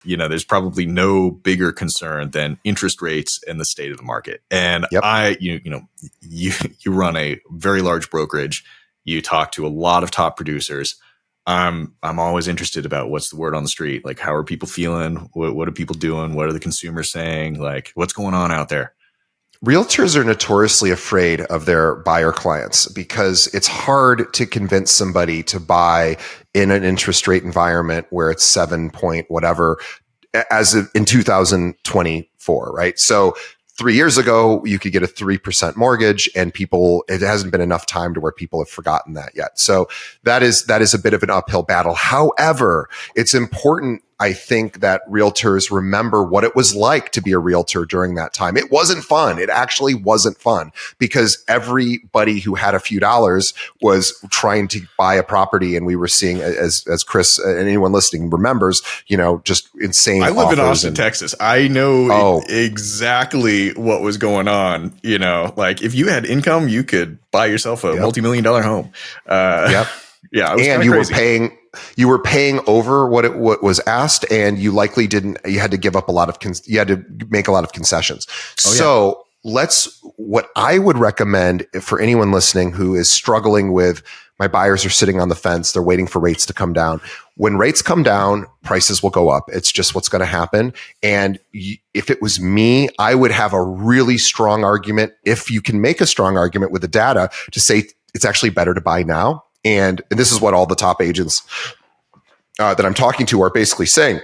there's probably no bigger concern than interest rates and the state of the market. And Yep. you run a very large brokerage. You talk to a lot of top producers. I'm always interested about what's the word on the street. Like, how are people feeling? What are people doing? What are the consumers saying? Like, what's going on out there? Realtors are notoriously afraid of their buyer clients because it's hard to convince somebody to buy in an interest rate environment where it's 7 point whatever in 2024, right? So 3 years ago, you could get a 3% mortgage and it hasn't been enough time to where people have forgotten that yet. So that is a bit of an uphill battle. However, it's important, I think, that realtors remember what it was like to be a realtor during that time. It wasn't fun. It actually wasn't fun because everybody who had a few dollars was trying to buy a property. And we were seeing, as Chris and anyone listening remembers, just insane. I live in Austin, Texas. I know exactly what was going on. Like, if you had income, you could buy yourself a multi-million-dollar home. Yep. Yeah. It was and you were paying over what was asked, and you likely didn't. You had to give up you had to make a lot of concessions. So what I would recommend for anyone listening who is struggling with, my buyers are sitting on the fence, they're waiting for rates to come down. When rates come down, prices will go up. It's just what's going to happen. And if it was me, I would have a really strong argument, if you can make a strong argument with the data, to say it's actually better to buy now. And this is what all the top agents that I'm talking to are basically saying.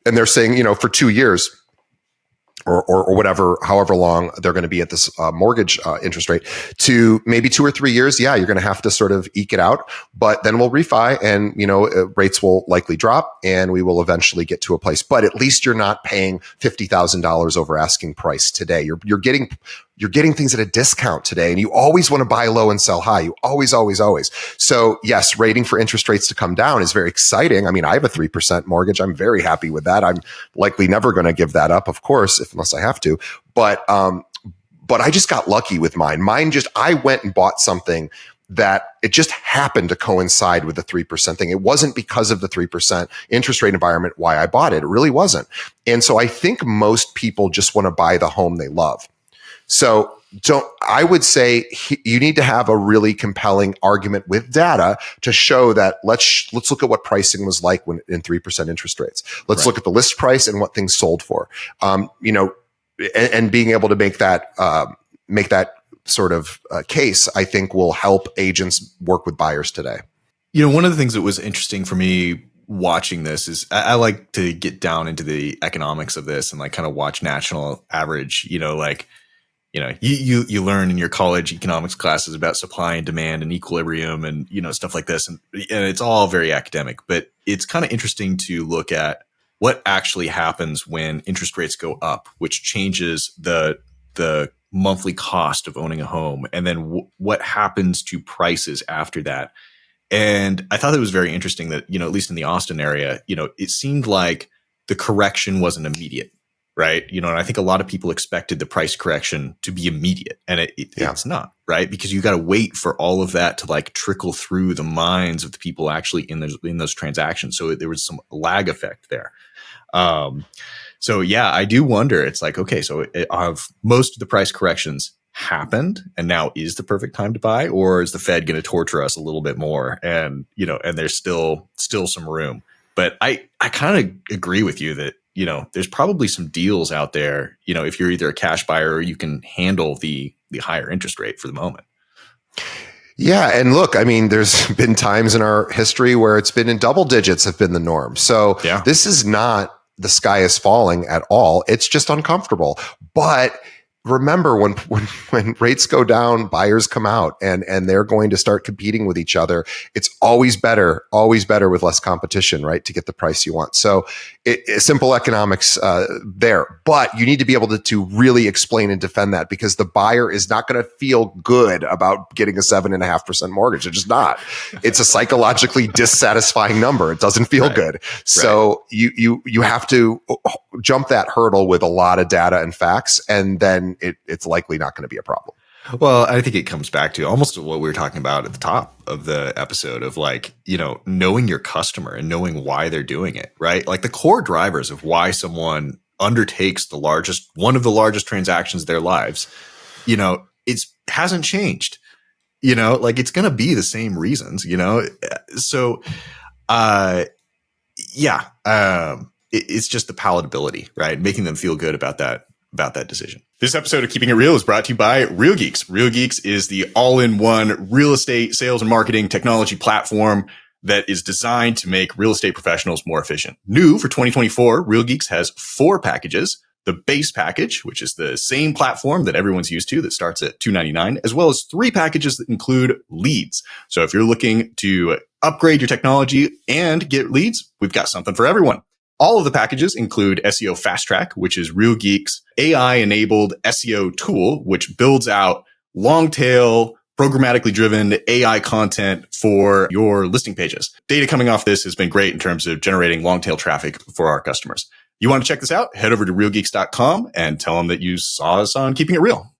And they're saying, for 2 years or whatever, however long they're going to be at this mortgage interest rate, to maybe 2 or 3 years, you're going to have to sort of eke it out. But then we'll refi and, rates will likely drop and we will eventually get to a place. But at least you're not paying $50,000 over asking price today. You're getting things at a discount today, and you always want to buy low and sell high. You always, always, always. So yes, waiting for interest rates to come down is very exciting. I mean, I have a 3% mortgage. I'm very happy with that. I'm likely never going to give that up, of course, unless I have to. But I just got lucky with mine. I went and bought something that it just happened to coincide with the 3% thing. It wasn't because of the 3% interest rate environment why I bought it. It really wasn't. And so I think most people just want to buy the home they love. So I would say you need to have a really compelling argument with data to show that let's look at what pricing was like when in 3% interest rates. Let's look at the list price and what things sold for. And being able to make that sort of case, I think, will help agents work with buyers today. One of the things that was interesting for me watching this is I like to get down into the economics of this and like kind of watch national average, you learn in your college economics classes about supply and demand and equilibrium and, stuff like this. And it's all very academic, but it's kind of interesting to look at what actually happens when interest rates go up, which changes the monthly cost of owning a home. And then what happens to prices after that. And I thought it was very interesting that, at least in the Austin area, it seemed like the correction wasn't immediate. Right. And I think a lot of people expected the price correction to be immediate, and it's not, right? Because you got to wait for all of that to like trickle through the minds of the people actually in those transactions. So there was some lag effect there. So yeah, I do wonder, it's like, okay, so most of the price corrections happened and now is the perfect time to buy, or is the Fed going to torture us a little bit more? And, and there's still some room, but I kind of agree with you that, there's probably some deals out there, if you're either a cash buyer or you can handle the higher interest rate for the moment. Yeah. And look, I mean, there's been times in our history where it's been in double digits have been the norm. So This is not the sky is falling at all. It's just uncomfortable. But remember, when rates go down, buyers come out and they're going to start competing with each other. It's always better with less competition, right? To get the price you want. So simple economics there, but you need to be able to really explain and defend that, because the buyer is not going to feel good about getting a 7.5% mortgage. It's just not. It's a psychologically dissatisfying number. It doesn't feel good. So you have to jump that hurdle with a lot of data and facts, and then it's likely not going to be a problem. Well, I think it comes back to almost what we were talking about at the top of the episode of like, knowing your customer and knowing why they're doing it, right? Like the core drivers of why someone undertakes one of the largest transactions of their lives, it hasn't changed, like it's going to be the same reasons, So, it's just the palatability, right? Making them feel good about that decision. This episode of Keeping It Real is brought to you by Real Geeks. Real Geeks is the all-in-one real estate sales and marketing technology platform that is designed to make real estate professionals more efficient. New for 2024, Real Geeks has 4 packages. The base package, which is the same platform that everyone's used to that starts at $299, as well as 3 packages that include leads. So if you're looking to upgrade your technology and get leads, we've got something for everyone. All of the packages include SEO Fast Track, which is Real Geeks' AI-enabled SEO tool, which builds out long-tail, programmatically driven AI content for your listing pages. Data coming off this has been great in terms of generating long-tail traffic for our customers. You want to check this out? Head over to realgeeks.com and tell them that you saw us on Keeping It Real.